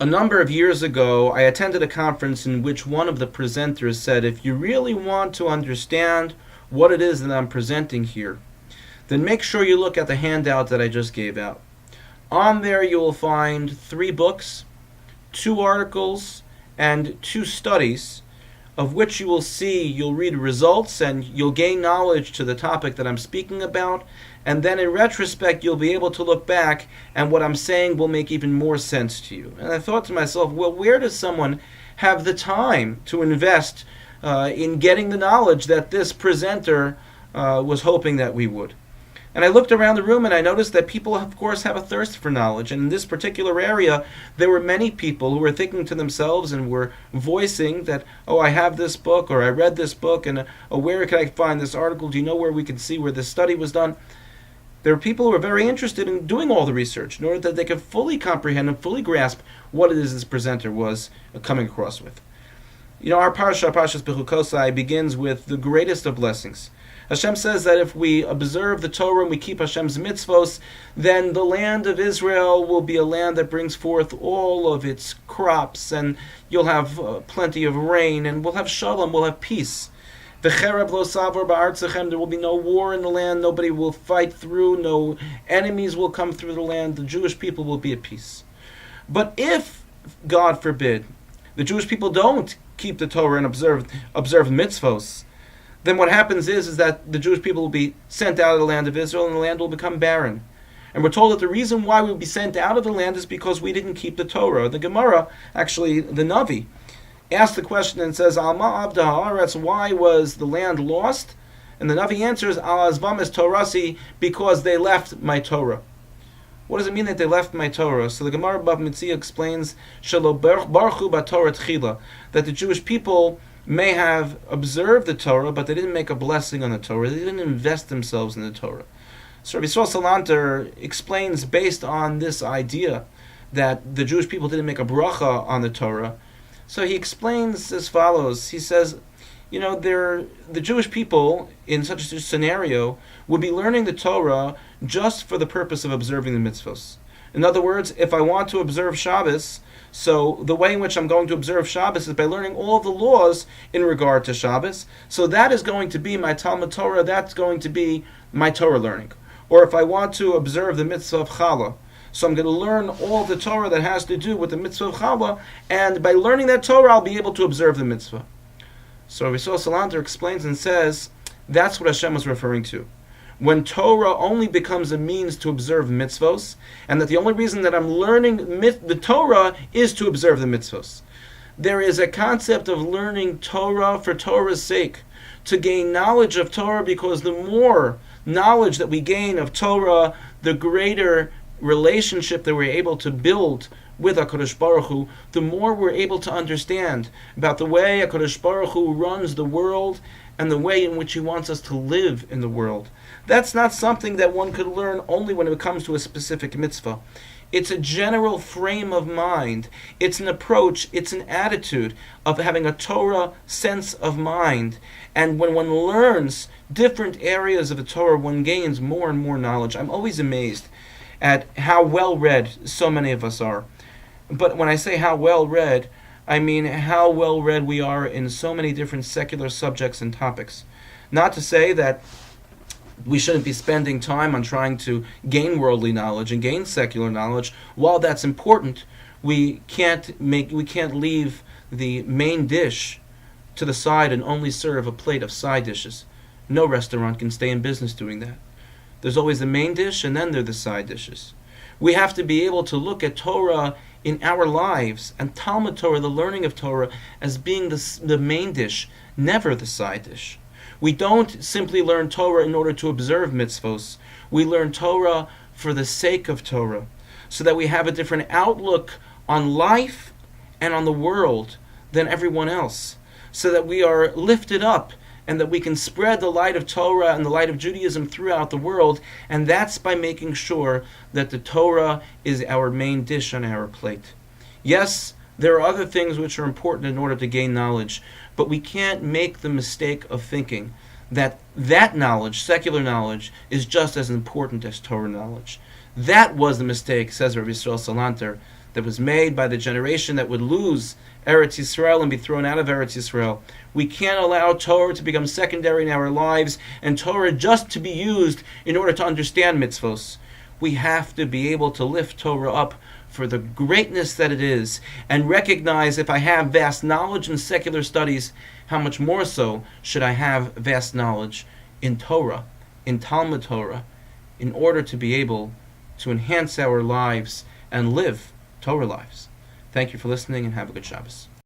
A number of years ago, I attended a conference in which one of the presenters said, if you really want to understand what it is that I'm presenting here, then make sure you look at the handout that I just gave out. On there you will find 3 books, 2 articles, and 2 studies, of which you will see, you'll read results and you'll gain knowledge to the topic that I'm speaking about, and then in retrospect you'll be able to look back and what I'm saying will make even more sense to you. And I thought to myself, well, where does someone have the time to invest in getting the knowledge that this presenter was hoping that we would? And I looked around the room and I noticed that people, of course, have a thirst for knowledge. And in this particular area, there were many people who were thinking to themselves and were voicing that, oh, I have this book, or I read this book, and where can I find this article? Do you know where we can see where this study was done? There were people who were very interested in doing all the research in order that they could fully comprehend and fully grasp what it is this presenter was coming across with. You know, our Parshas Bechukosai begins with the greatest of blessings. Hashem says that if we observe the Torah and we keep Hashem's mitzvos, then the land of Israel will be a land that brings forth all of its crops, and you'll have plenty of rain, and we'll have shalom, we'll have peace. V'cherev lo savor ba'artzachem, there will be no war in the land, nobody will fight through, no enemies will come through the land, the Jewish people will be at peace. But if, God forbid, the Jewish people don't keep the Torah and observe mitzvos, then what happens is that the Jewish people will be sent out of the land of Israel and the land will become barren. And we're told that the reason why we will be sent out of the land is because we didn't keep the Torah. The Gemara, actually the Navi, asks the question and says, Alma Abda Haaretz, why was the land lost? And the Navi answers, Al Azvam es Torasi, because they left my Torah. What does it mean that they left my Torah? So the Gemara Bava Metzia explains, Shelo barchu b'Torah tchila, that the Jewish people may have observed the Torah, but they didn't make a blessing on the Torah. They didn't invest themselves in the Torah. So Rabbi Yisrael Salanter explains, based on this idea that the Jewish people didn't make a bracha on the Torah, so he explains as follows. He says, you know, the Jewish people in such a scenario would be learning the Torah just for the purpose of observing the mitzvos. In other words, if I want to observe Shabbos, so the way in which I'm going to observe Shabbos is by learning all of the laws in regard to Shabbos. So that is going to be my Talmud Torah, that's going to be my Torah learning. Or if I want to observe the mitzvah of Challah, so I'm going to learn all the Torah that has to do with the mitzvah of Challah, and by learning that Torah, I'll be able to observe the mitzvah. So Rabbi Yisrael Salanter explains and says, that's what Hashem was referring to. When Torah only becomes a means to observe mitzvos, and that the only reason that I'm learning the Torah is to observe the mitzvos. There is a concept of learning Torah for Torah's sake, to gain knowledge of Torah, because the more knowledge that we gain of Torah, the greater relationship that we're able to build with HaKadosh Baruch Hu, the more we're able to understand about the way HaKadosh Baruch Hu runs the world and the way in which He wants us to live in the world. That's not something that one could learn only when it comes to a specific mitzvah. It's a general frame of mind. It's an approach, it's an attitude of having a Torah sense of mind. And when one learns different areas of the Torah, one gains more and more knowledge. I'm always amazed at how well read so many of us are. But when I say how well read, I mean how well read we are in so many different secular subjects and topics. Not to say that we shouldn't be spending time on trying to gain worldly knowledge and gain secular knowledge. While that's important, we can't leave the main dish to the side and only serve a plate of side dishes. No restaurant can stay in business doing that. There's always the main dish, and then there are the side dishes. We have to be able to look at Torah in our lives, and Talmud Torah, the learning of Torah, as being the main dish, never the side dish. We don't simply learn Torah in order to observe mitzvos. We learn Torah for the sake of Torah, so that we have a different outlook on life and on the world than everyone else, so that we are lifted up and that we can spread the light of Torah and the light of Judaism throughout the world, and that's by making sure that the Torah is our main dish on our plate. Yes, there are other things which are important in order to gain knowledge, but we can't make the mistake of thinking that knowledge, secular knowledge, is just as important as Torah knowledge. That was the mistake, says Rabbi Yisrael Salanter, that was made by the generation that would lose Eretz Yisrael and be thrown out of Eretz Yisrael. We can't allow Torah to become secondary in our lives and Torah just to be used in order to understand mitzvos. We have to be able to lift Torah up for the greatness that it is and recognize if I have vast knowledge in secular studies, how much more so should I have vast knowledge in Torah, in Talmud Torah, in order to be able to enhance our lives and live Torah lives. Thank you for listening and have a good Shabbos.